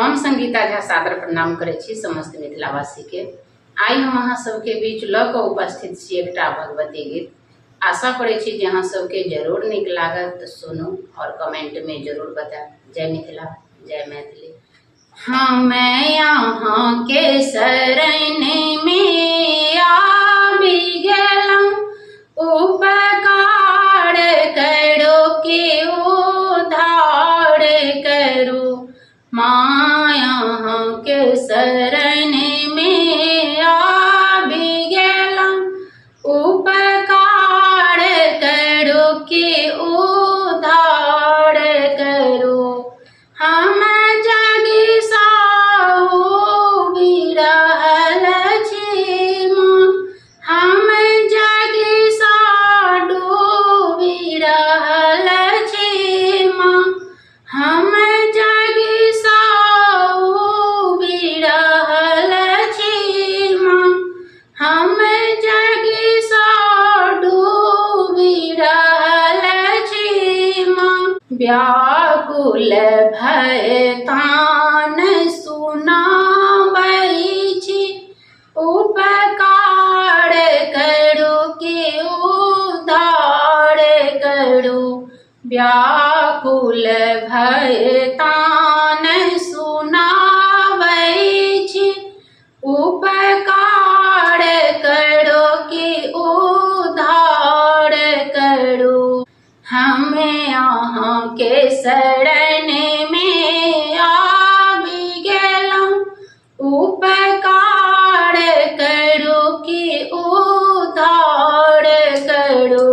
हम संगीता झा सादर प्रणाम करे छी समस्त मिथिलावासी के। आई हम अहाँ सबके बीच ल के उपस्थित छी एकटा भगवती गीत। आशा करे छी जे अहाँ सबके जरूर नीक लागत, तो सुनू और कमेंट में जरूर बताएं। जय मिथिला, जय मैथिली। हाँ, मैं यहाँ के शरण में आबि गेलहुँ, उपकार करो के उद्धार करो। माँ यहाँ के शरण में आबि गेलहुँ, उपकार करो के उद्धार करो। हम जग साहु बिरहल छी माँ, हम जग सा डूबि रहल छी माँ, हम जग साहु बिरहल छी माँ, हम जग सा डूबि रहल छी माँ। व्याकुल भय तान सुनाबै छी, उपकार करो के उद्धार करो। व्याकुल भय तान सुनाबै छी, उपकार करो के उद्धार करो। हम यहाँ के शरण में आबि गेलहुँ, उपकार करो के उद्धार करो।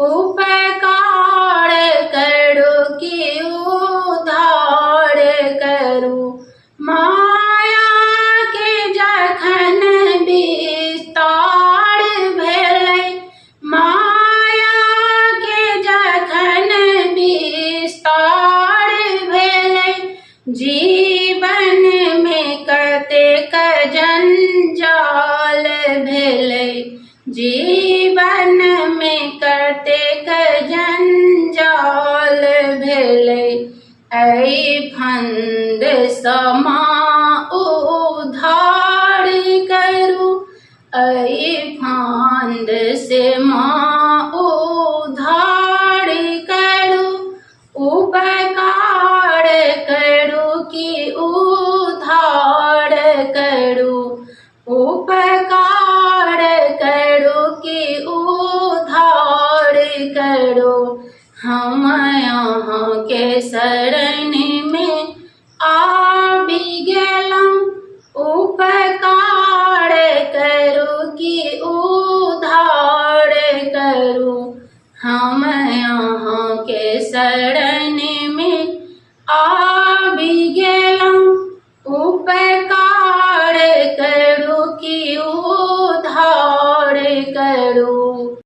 उपकार करो के उद्धार करो। माया के जखन विस्तार भेलै, माया के जखन विस्तार भेलै, जीवन में कतेक जंजाल भेलै, जीवन में कतेक जंजाल भेलै। ऐ फंद समा उद्धार करू, ऐ फांद से माँ उद्धार करू। उपकार करू कि उद्धार करू, उपकार करू कि उद्धार करू। हम यहाँ के शरण में आबि गेलहुँ, उपकार करू कि उद्धार करू। हम यहाँ के शरण